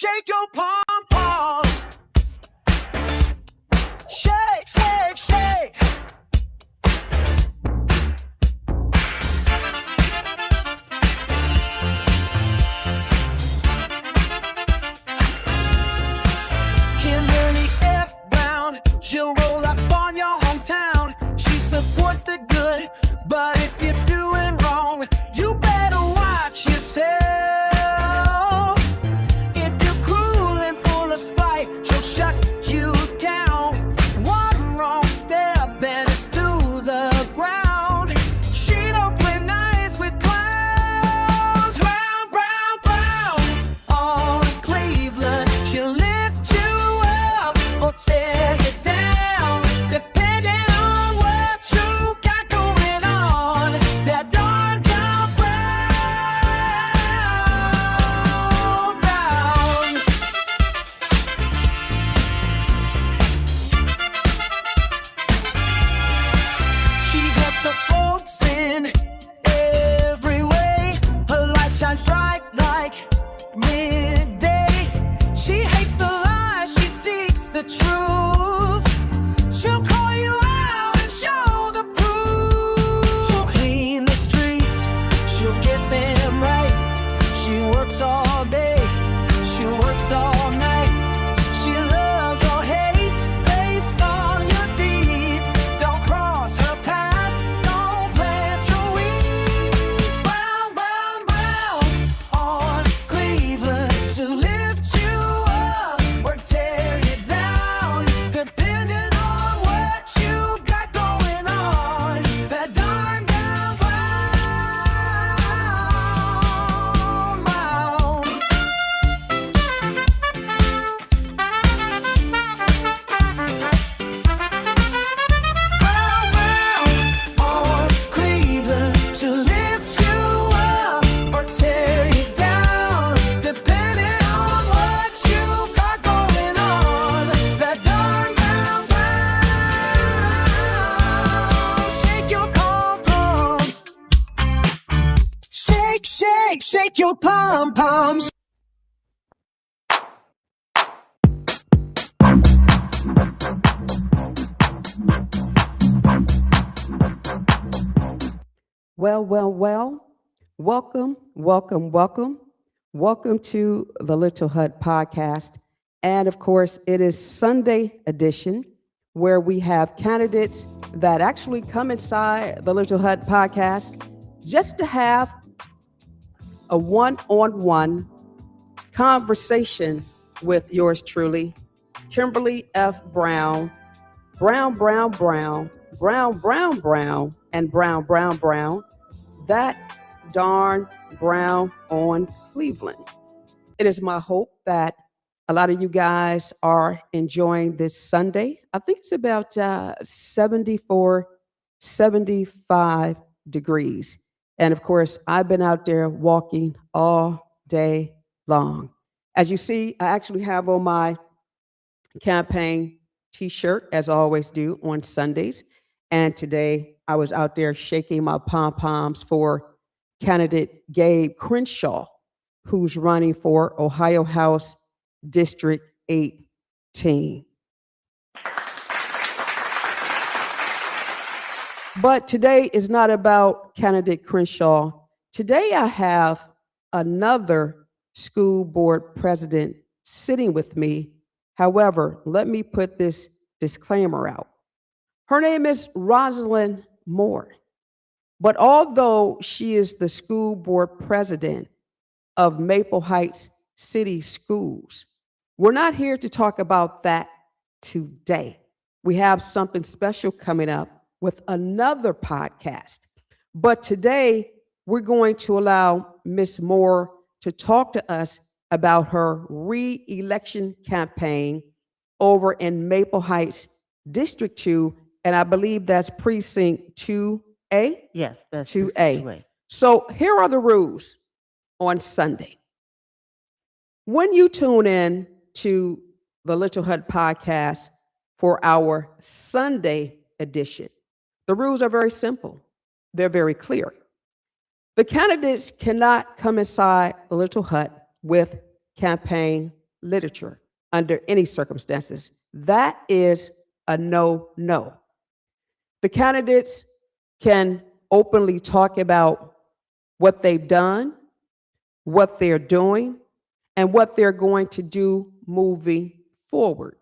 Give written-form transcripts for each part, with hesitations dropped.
shake your pom-poms. Shake, shake, shake. Kimberly F. Brown, she'll roll up on your hometown. She supports the good, but if you're doing wrong, you better watch yourself. If you're cruel and full of spite, she'll shut you down. One wrong step and it's to the ground. She don't play nice with clowns. Brown, brown, brown, on Cleveland, she'll lift you up or tear you down, depending on what you got going on. That darn down brown, brown. She gets the folks in every way. Her light shines bright like midday. She hates the lies, she seeks the truth. She'll call you out and show the proof. She'll clean the streets, she'll get them right. She works all day, she works all night. She loves or hates based on your deeds. Don't cross her path, don't plant your weeds. Brown, brown, brown, on Cleveland, she'll lift you up or tear you down, depending on what you got going on. That darn down brown, brown. Brown, brown, on Cleveland, she'll lift you up or tear you down, depending on what you got going on. That darn brown, brown. Shake your pom-poms. Shake, shake, shake your pom-poms. Well, well, well. Welcome, welcome, welcome. Welcome to the Little Hut podcast. And of course, it is Sunday edition where we have candidates that actually come inside the Little Hut podcast just to have a one-on-one conversation with yours truly, Kimberly F. Brown, Brown, Brown, Brown, Brown, Brown, Brown, and Brown, Brown, Brown. That darn brown on Cleveland. It is my hope that a lot of you guys are enjoying this Sunday. I think it's about 74, 75 degrees. And of course, I've been out there walking all day long. As you see, I actually have on my campaign t-shirt, as I always do on Sundays. And today I was out there shaking my pom-poms for candidate Gabe Crenshaw, who's running for Ohio House District 18. But today is not about candidate Crenshaw. Today I have another school board president sitting with me. However, let me put this disclaimer out. Her name is Rosalind Moore. But although she is the school board president of Maple Heights City Schools, we're not here to talk about that today. We have something special coming up with another podcast. But today, we're going to allow Ms. Moore to talk to us about her re-election campaign over in Maple Heights District 2, and I believe that's Precinct 2A? Yes, that's 2A. So here are the rules on Sunday. When you tune in to the Little Hut podcast for our Sunday edition, the rules are very simple. They're very clear. The candidates cannot come inside the Little Hut with campaign literature under any circumstances. That is a no no. The candidates can openly talk about what they've done, what they're doing, and what they're going to do moving forward.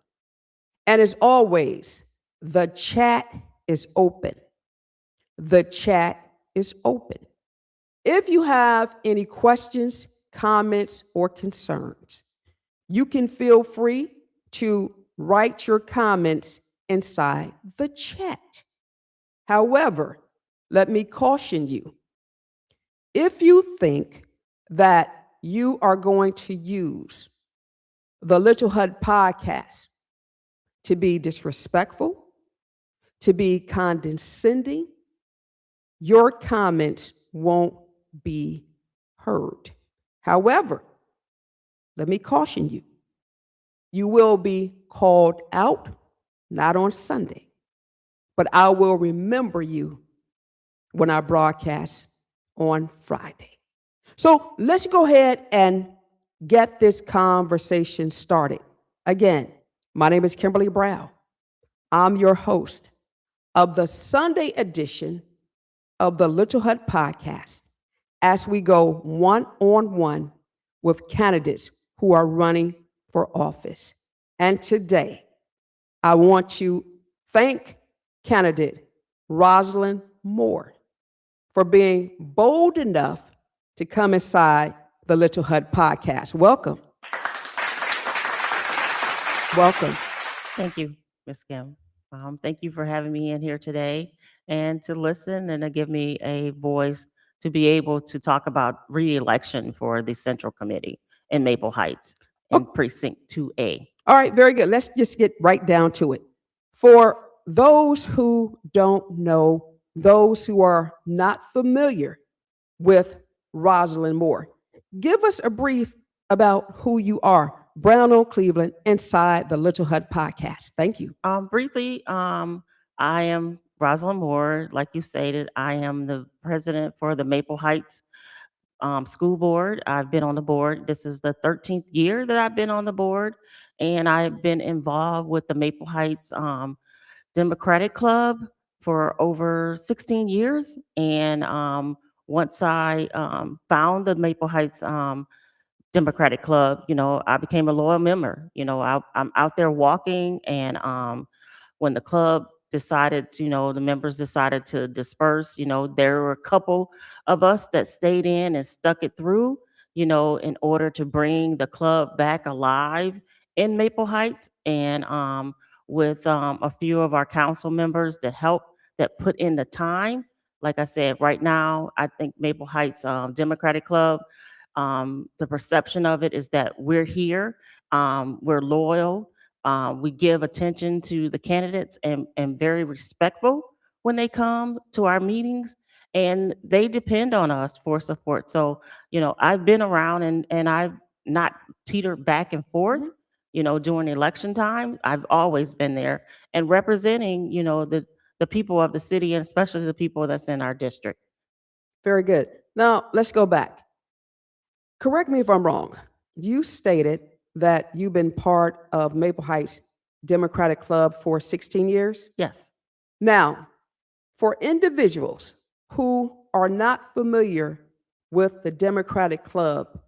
And as always, the chat is open. The chat is open. If you have any questions, comments, or concerns, you can feel free to write your comments inside the chat. However, let me caution you, if you think that you are going to use the Little Hud podcast to be disrespectful, to be condescending, your comments won't be heard. However, let me caution you, you will be called out, not on Sunday, but I will remember you when I broadcast on Friday. So let's go ahead and get this conversation started. Again, my name is Kimberly Brown. I'm your host of the Sunday edition of the Little Hut podcast as we go one-on-one with candidates who are running for office. And today, I want to thank candidate Rosalind Moore for being bold enough to come inside the Little Hut podcast. Welcome. Welcome. Thank you, Ms. Kim. Thank you for having me in here today and to listen and to give me a voice to be able to talk about re-election for the Central Committee in Maple Heights in Precinct 2A. All right, very good. Let's just get right down to it. For those who don't know, those who are not familiar with Rosalind Moore, give us a brief about who you are. Brown on Cleveland inside the Little Hut podcast. Thank you. Briefly, I am Rosalind Moore. Like you stated, I am the president for the Maple Heights School Board. I've been on the board. This is the 13th year that I've been on the board, and I've been involved with the Maple Heights Democratic Club for over 16 years. And once I found the Maple Heights Democratic Club, I became a loyal member. I'm out there walking, and when the club decided to, the members decided to disperse, there were a couple of us that stayed in and stuck it through, in order to bring the club back alive in Maple Heights. And with a few of our council members that helped, that put in the time. Like I said, right now, I think Maple Heights Democratic Club, the perception of it is that we're here, we're loyal, we give attention to the candidates and very respectful when they come to our meetings, and they depend on us for support. So, I've been around and I've not teetered back and forth, during election time. I've always been there and representing, the people of the city, and especially the people that's in our district. Very good. Now, let's go back. Correct me if I'm wrong. You stated that you've been part of Maple Heights Democratic Club for 16 years. Yes. Now, for individuals who are not familiar with the Democratic Club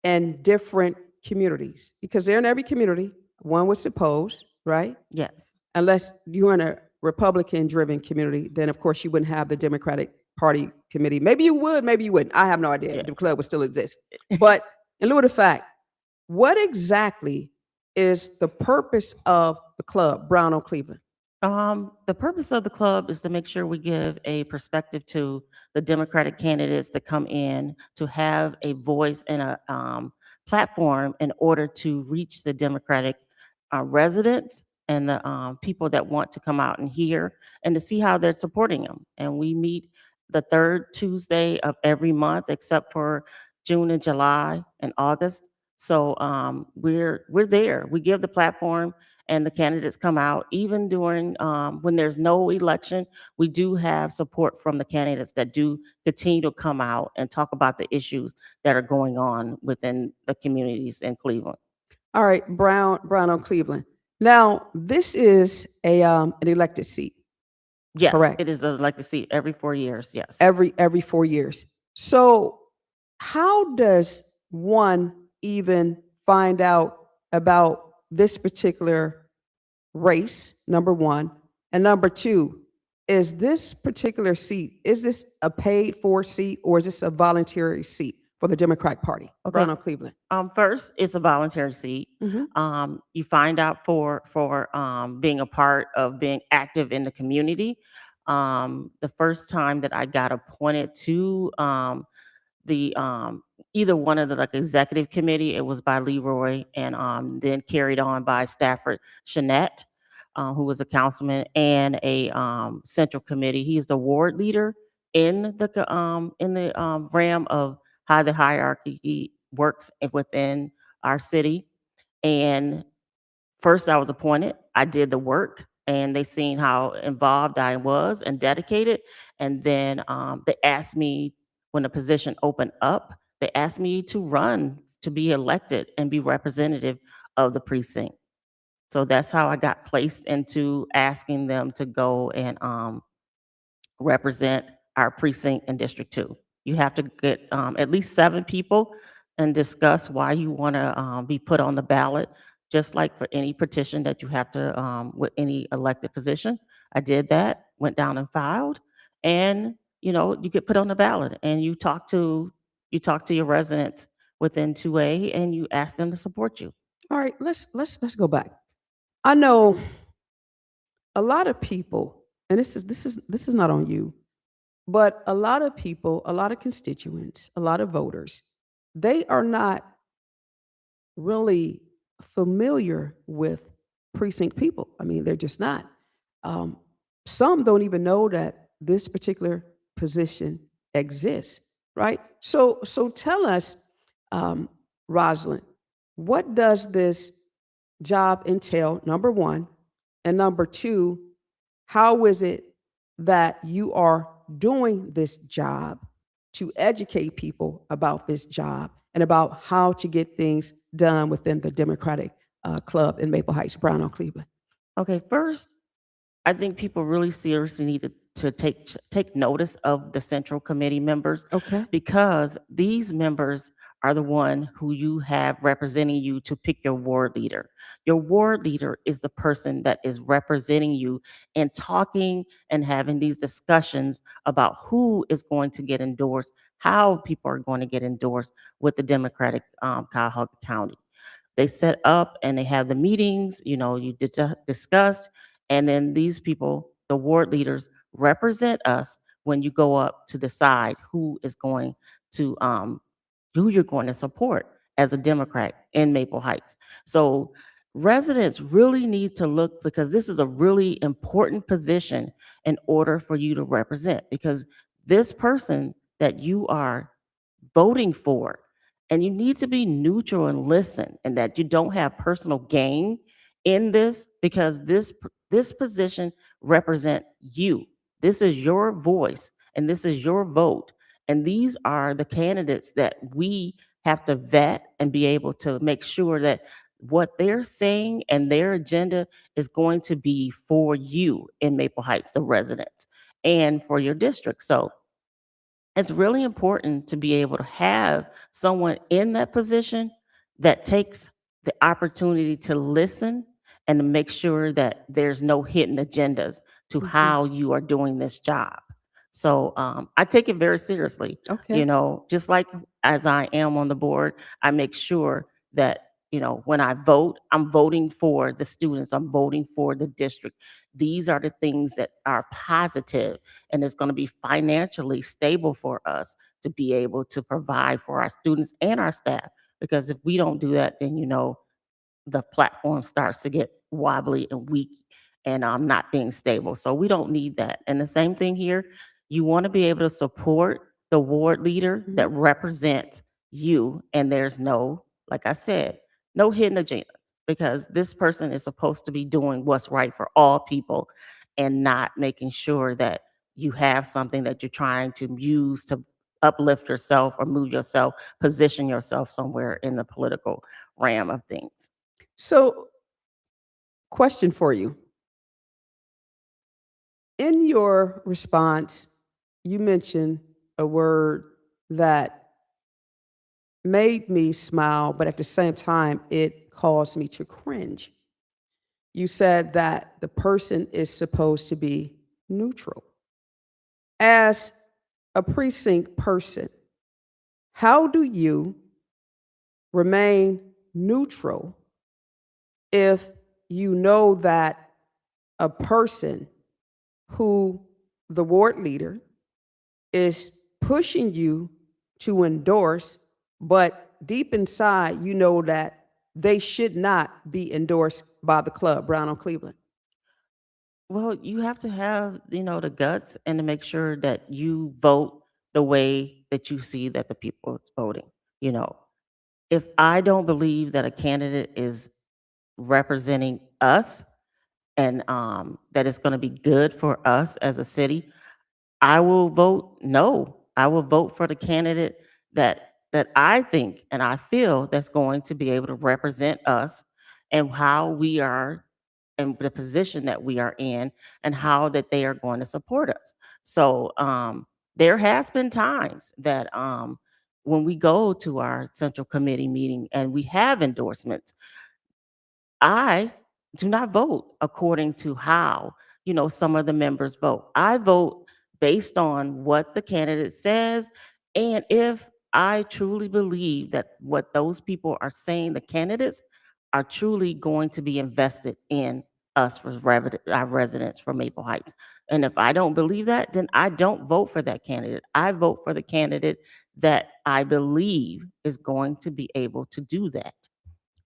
and different communities, because they're in every community, one would suppose, right? Yes. Unless you're in a Republican-driven community, then of course you wouldn't have the Democratic Party committee. Maybe you would, maybe you wouldn't. I have no idea. Yeah. The club would still exist. But in lieu of the fact, what exactly is the purpose of the club, Brown on Cleveland? The purpose of the club is to make sure we give a perspective to the Democratic candidates to come in, to have a voice and a platform in order to reach the Democratic residents and the people that want to come out and hear and to see how they're supporting them. And we meet the third Tuesday of every month, except for June and July and August. So we're there. We give the platform, and the candidates come out. Even during when there's no election, we do have support from the candidates that do continue to come out and talk about the issues that are going on within the communities in Cleveland. All right, Brown on Cleveland. Now, this is an elected seat, Yes, correct? it is a like to see every 4 years. Yes. Every 4 years. So, how does one even find out about this particular race? Number one, and number two, is this particular seat, is this a paid for seat or is this a voluntary seat for the Democratic Party? Okay. Brown on Cleveland. First, it's a voluntary seat. Hmm. You find out for being a part of being active in the community. The first time that I got appointed to the either one of the like executive committee, it was by Leroy, and then carried on by Stafford Shanette, who was a councilman, and a central committee. He is the ward leader in the realm of how the hierarchy works within our city. And first, I was appointed. I did the work, and they seen how involved I was and dedicated. And then they asked me when the position opened up. They asked me to run to be elected and be representative of the precinct. So that's how I got placed into asking them to go and represent our precinct in District 2. You have to get at least 7 people and discuss why you want to be put on the ballot, just like for any petition that you have to, with any elected position. I did that, went down and filed, and you get put on the ballot, and you talk to your residents within 2A, and you ask them to support you. All right, let's go back. I know a lot of people, and this is not on you, but a lot of people, a lot of constituents, a lot of voters, they are not really familiar with precinct people. I mean, they're just not. Um, some don't even know that this particular position exists, right? So tell us, um, Rosalind, what does this job entail? Number one, and number two, how is it that you are doing this job to educate people about this job and about how to get things done within the Democratic Club in Maple Heights, Brown on Cleveland? Okay, first, I think people really seriously need to take notice of the central committee members, Okay. because these members are the one who you have representing you to pick your ward leader. Your ward leader is the person that is representing you and talking and having these discussions about who is going to get endorsed, how people are going to get endorsed with the Democratic Cuyahoga County. They set up and they have the meetings, you discussed, and then these people, the ward leaders, represent us when you go up to decide to who you're going to support as a Democrat in Maple Heights. So residents really need to look, because this is a really important position in order for you to represent, because this person that you are voting for, and you need to be neutral and listen, and that you don't have personal gain in this, because this position represent you. This is your voice and this is your vote, and these are the candidates that we have to vet and be able to make sure that what they're saying and their agenda is going to be for you in Maple Heights, the residents, and for your district. So it's really important to be able to have someone in that position that takes the opportunity to listen and to make sure that there's no hidden agendas to Mhm. how you are doing this job. So I take it very seriously. Okay. Just like as I am on the board, I make sure that when I vote, I'm voting for the students, I'm voting for the district. These are the things that are positive, and it's going to be financially stable for us to be able to provide for our students and our staff. Because if we don't do that, then the platform starts to get wobbly and weak, and not being stable. So we don't need that. And the same thing here, you want to be able to support the ward leader that Mhm. represents you. And there's no, like I said, no hidden agendas, because this person is supposed to be doing what's right for all people, and not making sure that you have something that you're trying to use to uplift yourself or move yourself, position yourself somewhere in the political realm of things. So, question for you. In your response, you mentioned a word that made me smile, but at the same time, it caused me to cringe. You said that the person is supposed to be neutral. As a precinct person, how do you remain neutral if you know that a person who the ward leader is pushing you to endorse, but deep inside, you know that they should not be endorsed by the club, Brown on Cleveland? Well, you have to have, the guts and to make sure that you vote the way that you see that the people is voting. You know, if I don't believe that a candidate is representing us and that it's going to be good for us as a city, I will vote no. I will vote for the candidate that I think and I feel that's going to be able to represent us and how we are and the position that we are in and how that they are going to support us. So there has been times that when we go to our central committee meeting and we have endorsements, I do not vote according to how, some of the members vote. I vote based on what the candidate says and if I truly believe that what those people are saying, the candidates are truly going to be invested in us for our residents from Maple Heights. And if I don't believe that, then I don't vote for that candidate. I vote for the candidate that I believe is going to be able to do that.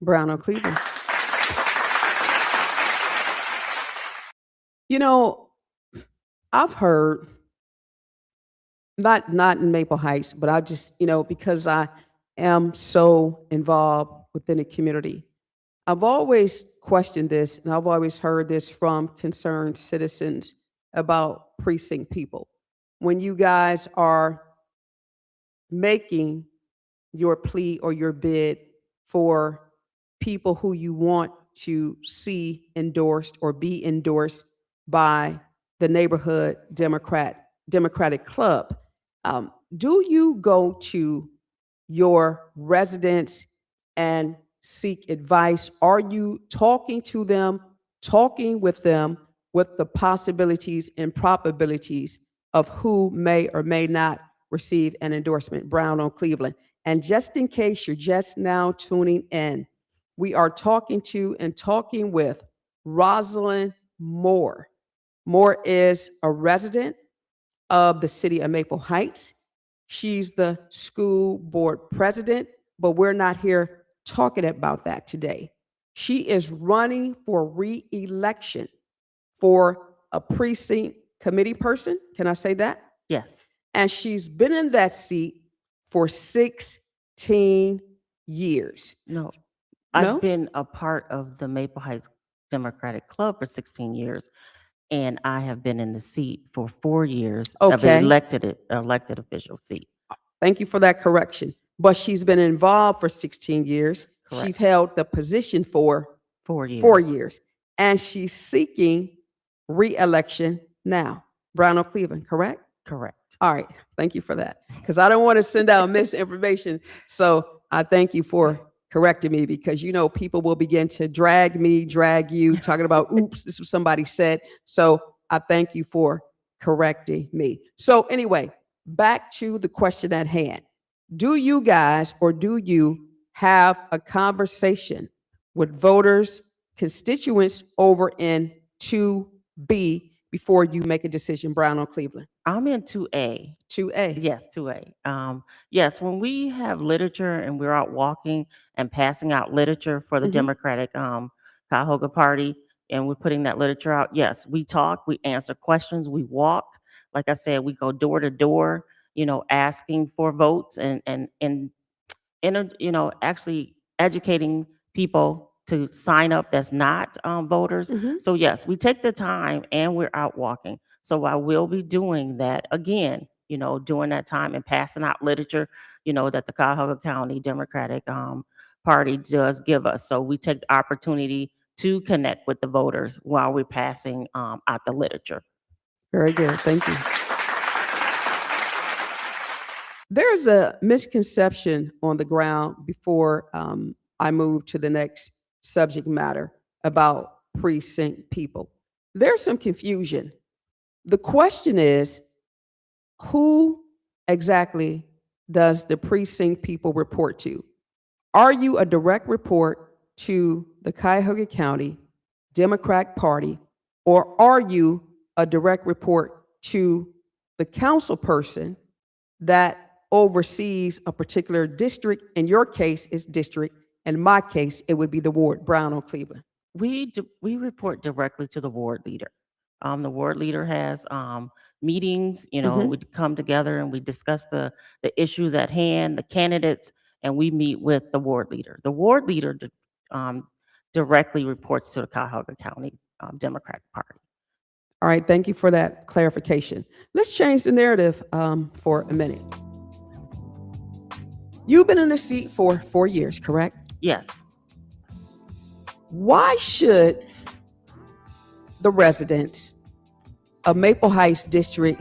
Brown on Cleveland. You know, I've heard, not in Maple Heights, but I just, because I am so involved within the community, I've always questioned this and I've always heard this from concerned citizens about precinct people. When you guys are making your plea or your bid for people who you want to see endorsed or be endorsed by the neighborhood Democratic Club, do you go to your residents and seek advice? Are you talking to them, talking with them with the possibilities and probabilities of who may or may not receive an endorsement? Brown on Cleveland. And just in case you're just now tuning in, we are talking to and talking with Rosalind Moore. Moore is a resident of the city of Maple Heights. She's the school board president, but we're not here talking about that today. She is running for re-election for a precinct committee person. Can I say that? Yes. And she's been in that seat for 16 years. No, No? I've been a part of the Maple Heights Democratic Club for 16 years, and I have been in the seat for 4 years of an Okay. elected official seat. Thank you for that correction. But she's been involved for 16 years. Correct. She's held the position for 4 years. 4 years. And she's seeking re-election now. Brown or Cleveland, correct? Correct. All right. Thank you for that. Because I don't want to send out misinformation. So I thank you for correcting me because, people will begin to drag me, drag you, talking about, oops, this was somebody said. So I thank you for correcting me. So anyway, back to the question at hand. Do you guys or do you have a conversation with voters, constituents over in 2B before you make a decision, Brown or Cleveland? I'm in 2A. 2A. Yes, 2A. Yes, when we have literature and we're out walking and passing out literature for the Mhm. Democratic Cuyahoga Party, and we're putting that literature out, yes, we talk, we answer questions, we walk. Like I said, we go door to door, asking for votes and actually educating people to sign up that's not voters. Mhm. So yes, we take the time and we're out walking. So I will be doing that again, during that time and passing out literature, that the Cuyahoga County Democratic Party does give us. So we take the opportunity to connect with the voters while we're passing out the literature. Very good. Thank you. There's a misconception on the ground before I move to the next subject matter about precinct people. There's some confusion. The question is, who exactly does the precinct people report to? Are you a direct report to the Cuyahoga County Democratic Party, or are you a direct report to the council person that oversees a particular district? In your case, it's district. In my case, it would be the ward, Brown on Cleveland. We report directly to the ward leader. The ward leader has meetings. We come together and we discuss the issues at hand, the candidates, and we meet with the ward leader. The ward leader um, directly reports to the Cuyahoga County Democratic Party. All right, thank you for that clarification. Let's change the narrative for a minute. You've been in the seat for 4 years, correct? Yes. Why should the residents of Maple Heights District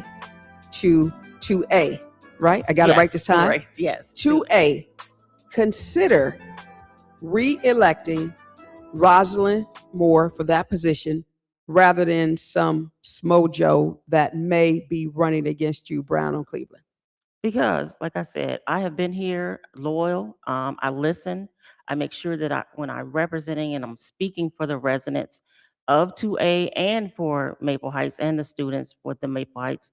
2A, right? I got it right this time? Right. Yes. 2A, consider re-electing Rosalind Moore for that position rather than some smojo that may be running against you, Brown on Cleveland? Because, like I said, I have been here loyal. I listen. I make sure that when I'm representing and I'm speaking for the residents of 2A and for Maple Heights and the students with the Maple Heights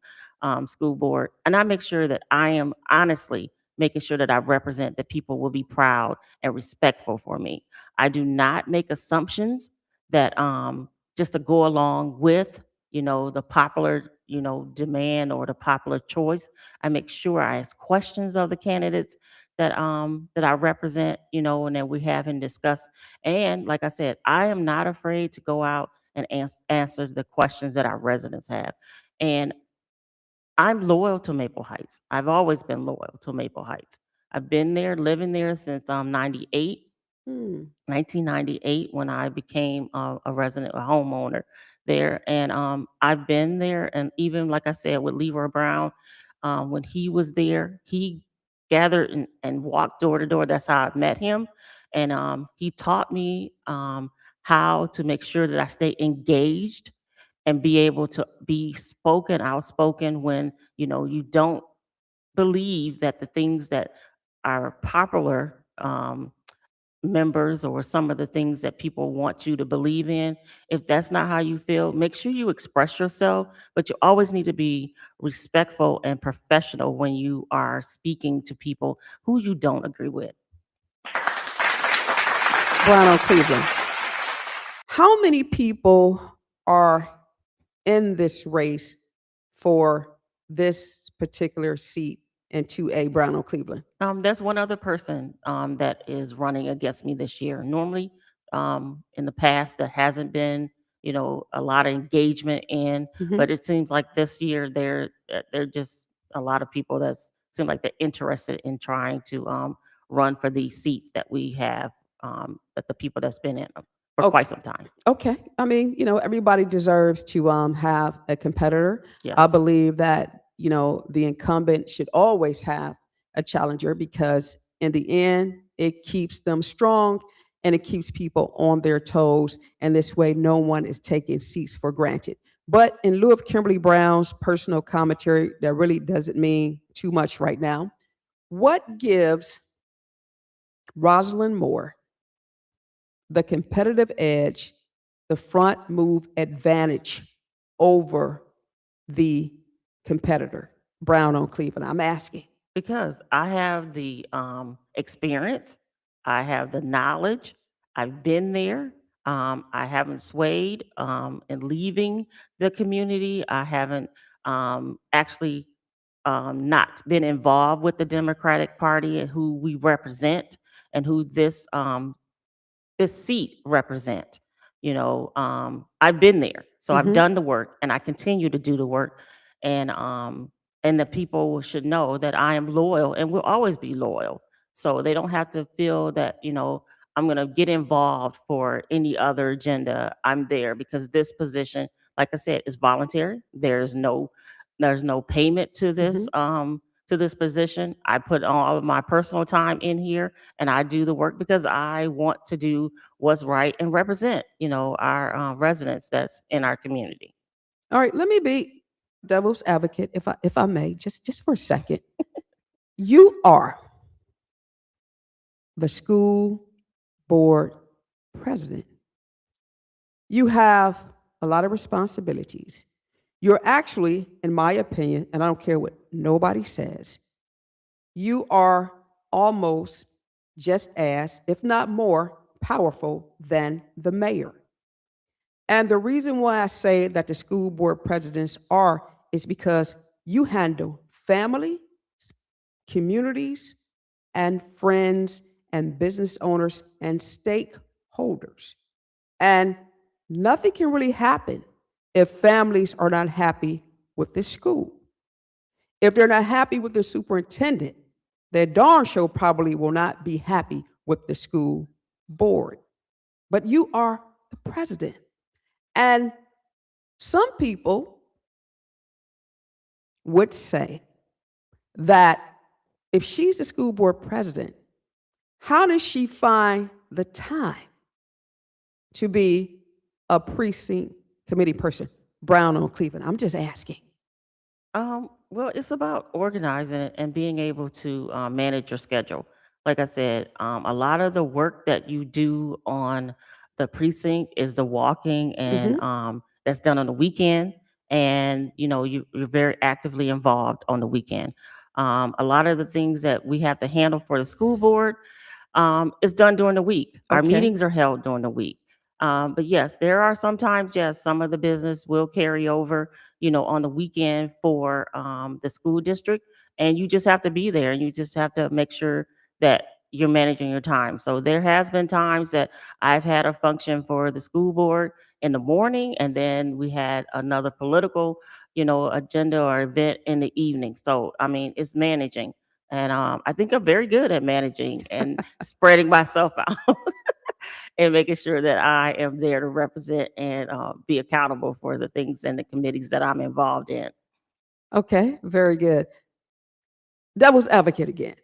School Board, and I make sure that I am honestly making sure that I represent that people will be proud and respectful for me. I do not make assumptions that just to go along with, the popular, demand or the popular choice. I make sure I ask questions of the candidates that I represent, and that we have and discuss. And like I said, I am not afraid to go out and answer the questions that our residents have. And I'm loyal to Maple Heights. I've always been loyal to Maple Heights. I've been there, living there since 98. Hmm. 1998 when I became a resident, a homeowner there. And I've been there. And even like I said, with Leroy Brown, when he was there, he gathered and walked door to door. That's how I met him. And he taught me how to make sure that I stay engaged and be able to be outspoken when, you don't believe that the things that are popular members or some of the things that people want you to believe in. If that's not how you feel, make sure you express yourself, but you always need to be respectful and professional when you are speaking to people who you don't agree with. Brown on Cleveland. How many people are in this race for this particular seat in 2A, Brown on Cleveland? There's one other person that is running against me this year. Normally, in the past, there hasn't been, a lot of engagement in, but it seems like this year they're just a lot of people that seem like they're interested in trying to run for these seats that we have, that the people that's been in them for quite some time. Okay. I mean, everybody deserves to have a competitor. Yes. I believe that, the incumbent should always have a challenger because in the end, it keeps them strong and it keeps people on their toes. And this way, no one is taking seats for granted. But in lieu of Kimberly Brown's personal commentary, that really doesn't mean too much right now. What gives Rosalind Moore the competitive edge, the front move advantage over the competitor, Brown on Cleveland? I'm asking. Because I have the experience, I have the knowledge, I've been there. I haven't swayed in leaving the community. I haven't actually not been involved with the Democratic Party and who we represent and who this seat represent. I've been there, so I've done the work, and I continue to do the work, and the people should know that I am loyal and will always be loyal. So they don't have to feel that, I'm going to get involved for any other agenda. I'm there because this position, like I said, is voluntary. There's no payment Mhm. to this position. I put all of my personal time in here and I do the work because I want to do what's right and represent, our residents that's in our community. All right, let me be devil's advocate, if I may, just for a second. You are the school board president. You have a lot of responsibilities. You're actually, in my opinion, and I don't care what nobody says, you are almost just as, if not more, powerful than the mayor. And the reason why I say that the school board presidents are is because you handle family, communities, and friends, and business owners and stakeholders. And nothing can really happen if families are not happy with the school. If they're not happy with the superintendent, their darn sure probably will not be happy with the school board. But you are the president. And some people would say that if she's the school board president, how does she find the time to be a precinct committee person? Brown on Cleveland. I'm just asking. Well, it's about organizing it and being able to manage your schedule. Like I said, a lot of the work that you do on the precinct is the walking, and Hmm. that's done on the weekend. And you're very actively involved on the weekend. A lot of the things that we have to handle for the school board is done during the week. Our Okay. meetings are held during the week. But yes, there are sometimes, yes, some of the business will carry over, on the weekend for the school district. And you just have to be there and you just have to make sure that you're managing your time. So there has been times that I've had a function for the school board in the morning, and then we had another political, agenda or event in the evening. So I mean, it's managing. And I think I'm very good at managing and spreading myself out and making sure that I am there to represent and be accountable for the things and the committees that I'm involved in. Okay. Very good. Devil's advocate again.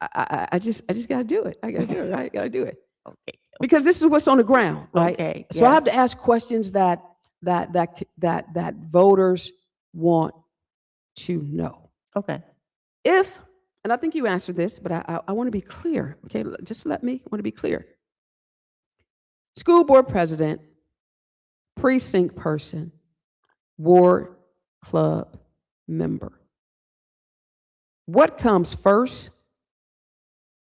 I just got to do it. I got to do it. Right. Got to do it Okay. because this is what's on the ground, right? Okay. So I have to Yes. ask questions that voters want to know. Okay. If, and I think you answered this, but I want to be clear. Okay, just let me want to be clear. School board president, precinct person, ward club member. What comes first?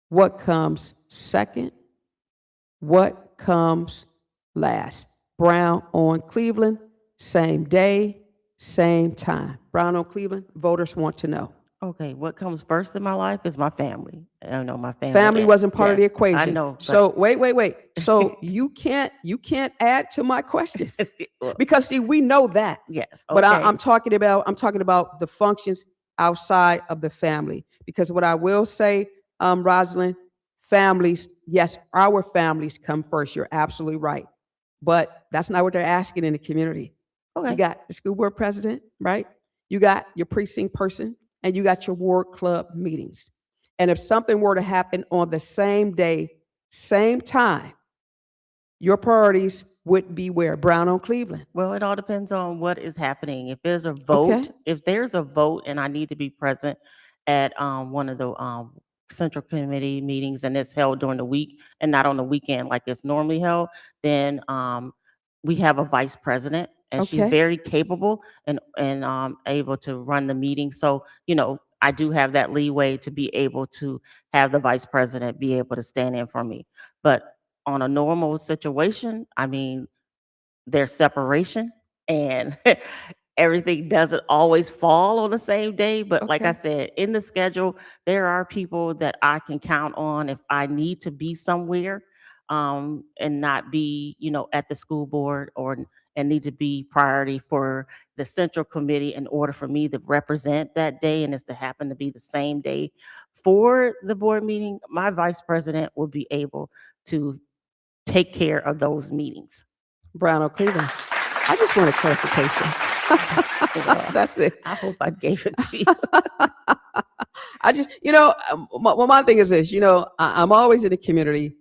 What comes second? What comes last? Brown on Cleveland, same day, same time. Brown on Cleveland, voters want to know. Okay. What comes first in my life is my family. I know my family. Family wasn't part of the Yes, I equation. know, but So wait. So you can't add to my question well, because see, we know that. yes. But Okay. I'm talking about the functions outside of the family. Because what I will say, Rosalind, families, yes, our families come first. You're absolutely right. But that's not what they're asking in the community. You Okay. got the school board president, right? You got your precinct person, and you got your ward club meetings. And if something were to happen on the same day, same time, your priorities would be where? Brown on Cleveland. Well, it all depends on what is happening. Okay. If there's a vote and I need to be present at one of the central committee meetings and it's held during the week and not on the weekend like it's normally held, then we have a vice president and she's Okay. very capable and able to run the meeting. So, I do have that leeway to be able to have the vice president be able to stand in for me. But on a normal situation, I mean, there's separation and everything doesn't always fall on the same day. But like I Okay. said, in the schedule, there are people that I can count on if I need to be somewhere and not be, at the school board and need to be priority for the central committee in order for me to represent that day. And it's to happen to be the same day for the board meeting, my vice president will be able to take care of those meetings. Brown or Cleveland? I just want a clarification. Well, That's it. I hope I gave it to you. I just, my thing is this, I'm always in the community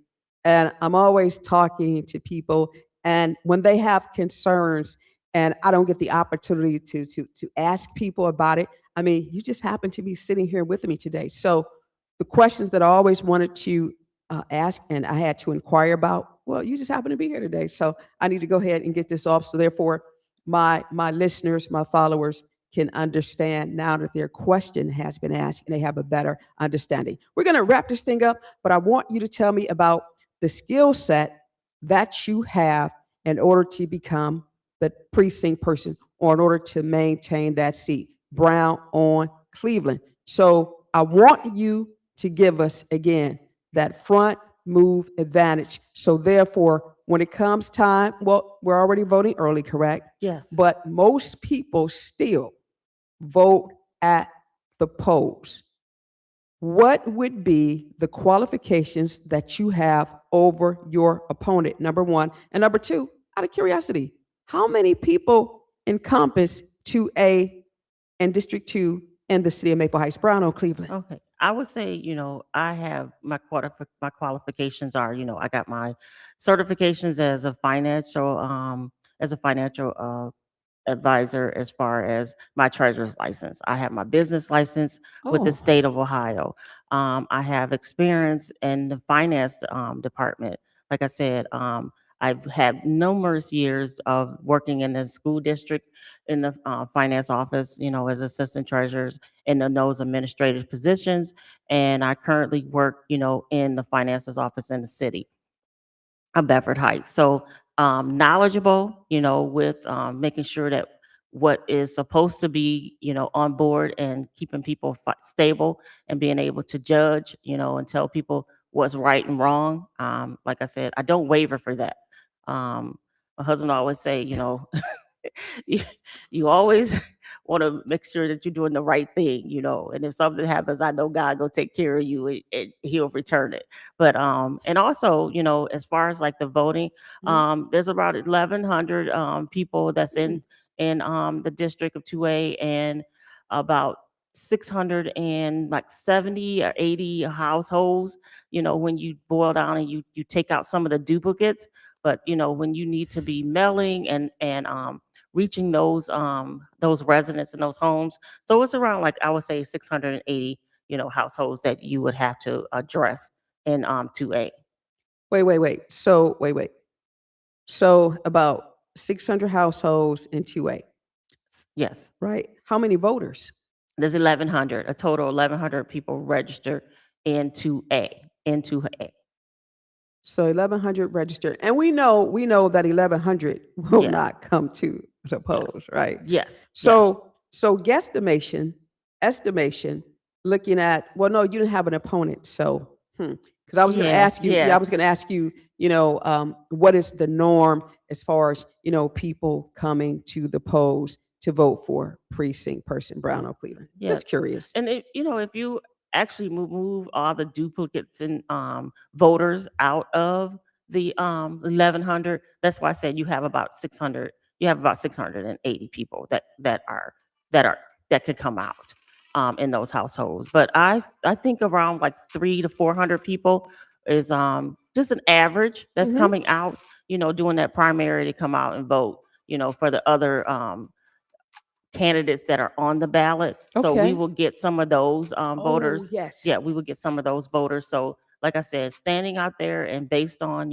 and I'm always talking to people. And when they have concerns and I don't get the opportunity to ask people about it, I mean, you just happen to be sitting here with me today. So the questions that I always wanted to ask and I had to inquire about, well, you just happen to be here today. So I need to go ahead and get this off. So therefore, my listeners, my followers can understand now that their question has been asked and they have a better understanding. We're going to wrap this thing up, but I want you to tell me about the skill set that you have in order to become the precinct person or in order to maintain that seat. Brown on Cleveland. So I want you to give us again that front move advantage. So therefore, when it comes time, well, we're already voting early, correct? Yes. But most people still vote at the polls. What would be the qualifications that you have over your opponent? Number one. And number two, out of curiosity, how many people encompass 2A and District 2 in the city of Maple Heights, Brown or Cleveland? Okay. I would say, I have my qualifications are, I got my certifications as a financial advisor as far as my treasurer's license. I have my business license with the Oh, state of Ohio. I have experience in the finance department. Like I said, I've had numerous years of working in the school district in the finance office, as assistant treasurers and in those administrative positions. And I currently work, in the finances office in the city of Bedford Heights. So knowledgeable, with making sure that what is supposed to be, on board and keeping people stable and being able to judge, and tell people what's right and wrong. Like I said, I don't waver for that. My husband always say, you, you always want to make sure that you're doing the right thing, and if something happens, I know God go take care of you and he'll return it. But and also, as far as like the voting, mhm. there's about 1,100 people that's Mm. in the district of 2A, and about 600 and like 70 or 80 households, when you boil down and you take out some of the duplicates. But when you need to be mailing and reaching those residents in those homes. So it's around, like, I would say 680, households that you would have to address in 2A. Wait. So, wait. So, about 600 households in 2A, Yes. right? How many voters? There's 1,100, a total of 1,100 people registered in 2A, in 2A. So 1,100 registered. And we know that 1,100 will Yes. not come to the Yes. polls, right? Yes. So guesstimation, estimation, looking at, well, no, you didn't have an opponent. So, because I was going to Yeah. ask you, yeah, I was Yes. going to ask you, what is the norm as far as, people coming to the polls to vote for precinct person, Brown or Cleveland? Yes. Just curious. And if you actually move all the duplicates and voters out of the 1,100, that's why I said you have about 600. You have about 680 people that are that could come out in those households. But I think around like 300 to 400 people is just an average that's Mhm. coming out. Doing that primary to come out and vote. For the other candidates that are on the ballot. So we Okay. will get some of those Oh, voters. yes. Yeah, we will get some of those voters. So, like I said, standing out there and based on,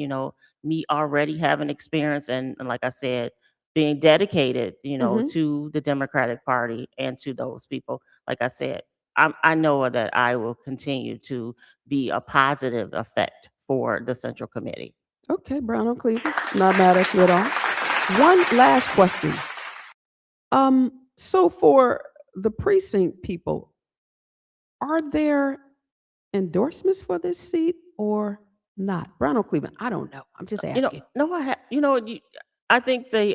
me already having experience and like I said, being dedicated, Mhm. to the Democratic Party and to those people, like I said, I know that I will continue to be a positive effect for the Central Committee. Okay, Brown or Cleveland. Not mad at you at all. One last question. So for the precinct people, are there endorsements for this seat or not? Brown or Cleveland? I don't know. I'm just asking. No, I think the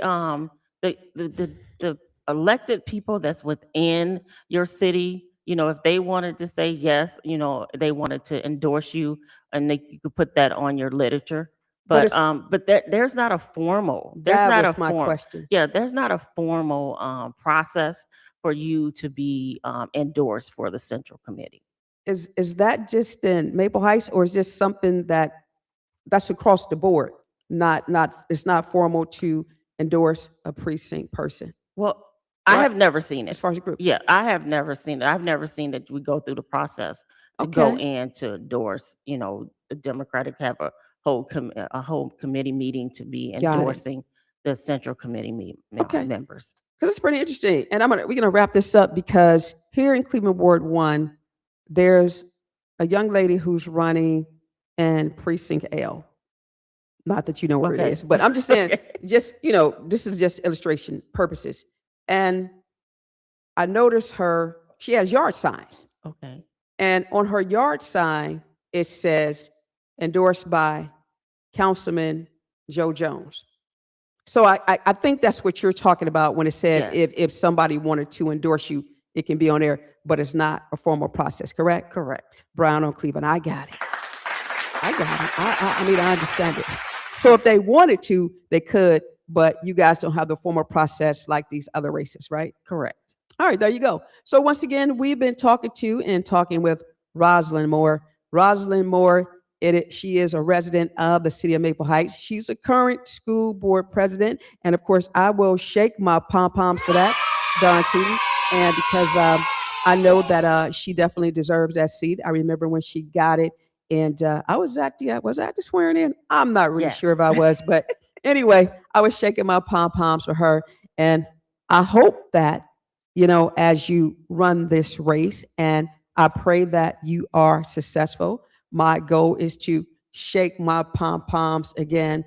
elected people that's within your city, if they wanted to say yes, they wanted to endorse you, and you could put that on your literature. But But there's not a formal, that was my question. yeah, there's not a formal process for you to be endorsed for the Central Committee. Is that just in Maple Heights, or is this something that's across the board? Not it's not formal to endorse a precinct person, Well, I right? have never seen As it. far as the group. Yeah, I have never seen it. I've never seen that we go through the process to go Okay, in to endorse, the Democratic have a whole committee meeting to be got it. endorsing the Central Committee Okay, members. because it's pretty interesting, and we're gonna wrap this up because here in Cleveland Ward One, there's a young lady who's running in Precinct L. Not that you know where it Okay. is, but I'm just saying, Okay. just this is just illustration purposes. And I noticed her, she has yard signs. Okay. And on her yard sign, it says endorsed by Councilman Joe Jones. So I think that's what you're talking about when it said Yes. if somebody wanted to endorse you, it can be on there, but it's not a formal process, correct? Correct. Brown on Cleveland. I got it. I got it. I mean, I understand it. So if they wanted to, they could, but you guys don't have the formal process like these other races, right? Correct. All right, there you go. So once again, we've been talking with Rosalind Moore. Rosalind Moore, she is a resident of the city of Maple Heights. She's a current school board president, and of course, I will shake my pom poms for that, Don Tootie, and because I know that she definitely deserves that seat. I remember when she got it, and I was at the swearing in. I'm not really sure if Yes. I was, but anyway, I was shaking my pom poms for her, and I hope that as you run this race. And I pray that you are successful. My goal is to shake my pom poms again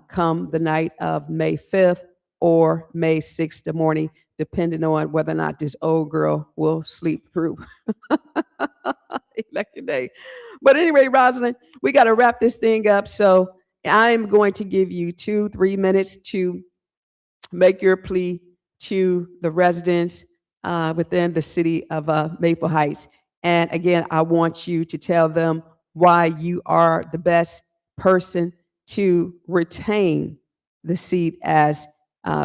come the night of May 5th or May 6th, the morning, depending on whether or not this old girl will sleep through election day. But anyway, Rosalind, we got to wrap this thing up. So I'm going to give you 2-3 minutes to make your plea to the residents within the city of Maple Heights. And again, I want you to tell them why you are the best person to retain the seat as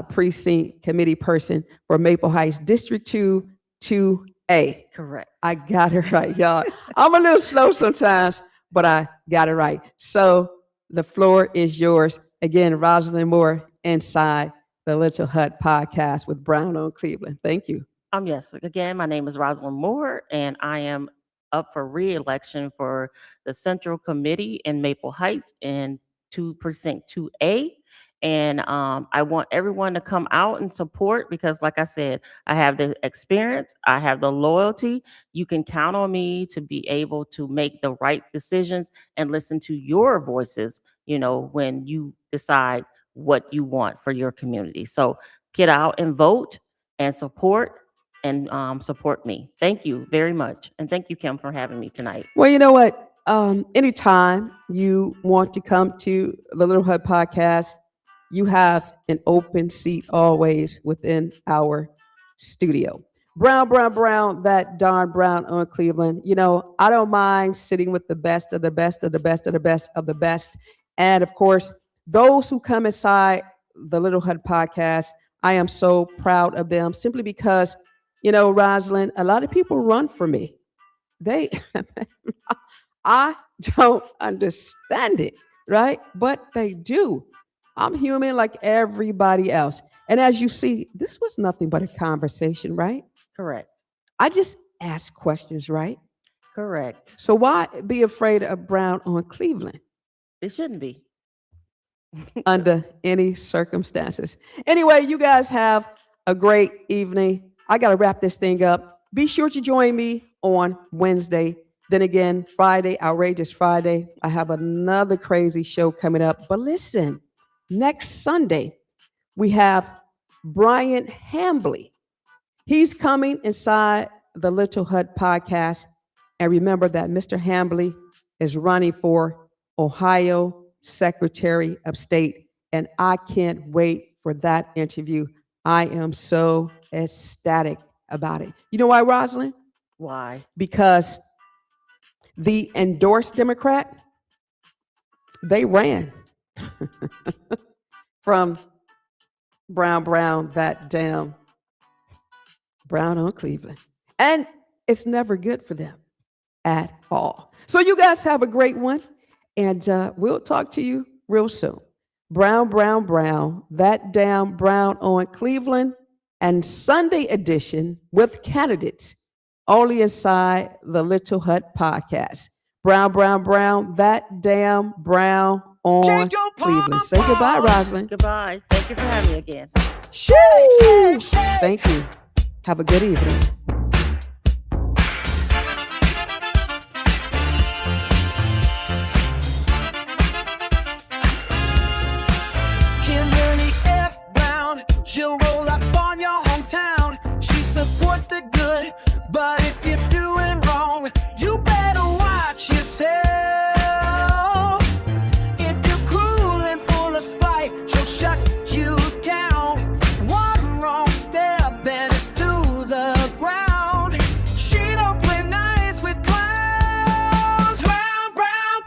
precinct committee person for Maple Heights District 2 2A. Correct. I got it right, y'all. I'm a little slow sometimes, but I got it right. So the floor is yours. Again, Rosalind Moore inside the Little Hut podcast with Brown on Cleveland. Thank you. Yes. Again, my name is Rosalind Moore, and I am up for re-election for the Central Committee in Maple Heights in Precinct 2A. And I want everyone to come out and support because, like I said, I have the experience, I have the loyalty. You can count on me to be able to make the right decisions and listen to your voices, when you decide what you want for your community. So get out and vote and support me. Thank you very much. And thank you, Kim, for having me tonight. Well, you know what? Anytime you want to come to the Little Hut podcast, you have an open seat always within our studio. Brown, Brown, Brown, that Don Brown on Cleveland. I don't mind sitting with the best of the best of the best of the best of the best. And of course, those who come inside the Little Hut podcast, I am so proud of them simply because, Rosalind, a lot of people run for me. They, I don't understand it, right? But they do. I'm human like everybody else. And as you see, this was nothing but a conversation, right? Correct. I just ask questions, right? Correct. So why be afraid of Brown on Cleveland It shouldn't be. under any circumstances? Anyway, you guys have a great evening. I got to wrap this thing up. Be sure to join me on Wednesday. Then again, Friday, Outrageous Friday. I have another crazy show coming up. But listen, next Sunday, we have Brian Hambley. He's coming inside the Little Hut podcast. And remember that Mr. Hambley is running for Ohio Secretary of State. And I can't wait for that interview. I am so ecstatic about it. You know why, Rosalind? Why? Because the endorsed Democrat, they ran from Brown, that damn Brown on Cleveland. And it's never good for them at all. So you guys have a great one, and we'll talk to you real soon. Brown, that damn Brown on Cleveland, and Sunday edition with candidates only inside the Little Hut podcast. Brown, that damn Brown on Shake your Cleveland. Say goodbye, pom-poms. Rosalind. Goodbye. Thank you for having me again. Shake, shake, shake. Thank you. Have a good evening. Kimberly F. Brown, she'll roll up on your hometown. She supports the good, but if you're doing wrong, you better watch yourself. If you're cruel and full of spite, she'll shut you down. One wrong step and it's to the ground. She don't play nice with clowns. Brown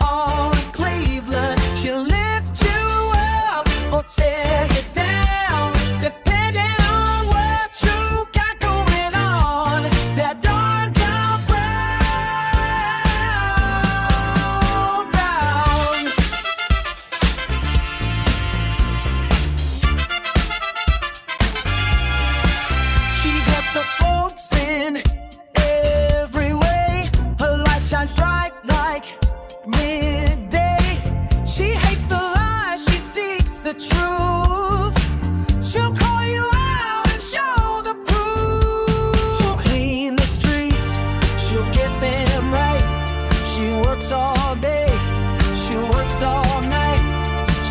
on Cleveland. She'll lift you up or tear you down, depending on what you got going on. That darn down Brown. She gets the folks in every way. Her light shines bright like midday. She hates the lies, she seeks the truth. She'll call you out and show the proof. She'll clean the streets, she'll get them right. She works all day, she works all night.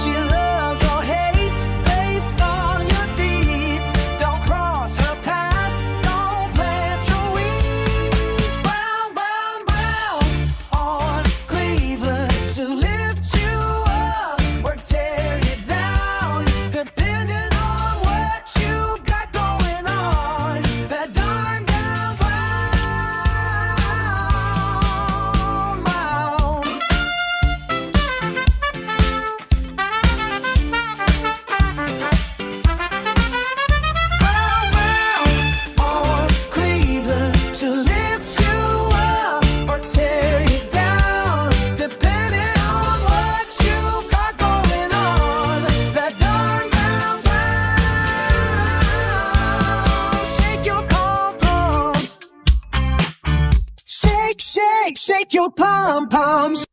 She loves or hates based on your deeds. Don't cross her path, don't plant your weeds. Brown on Cleveland. She'll lift you up or tear you down, depending on what you got going on. That darn down Brown. Brown on Cleveland. She'll lift you up or tear you down, depending on what you got going on. That darn Brown. Shake your pom-poms. Shake your pom-poms.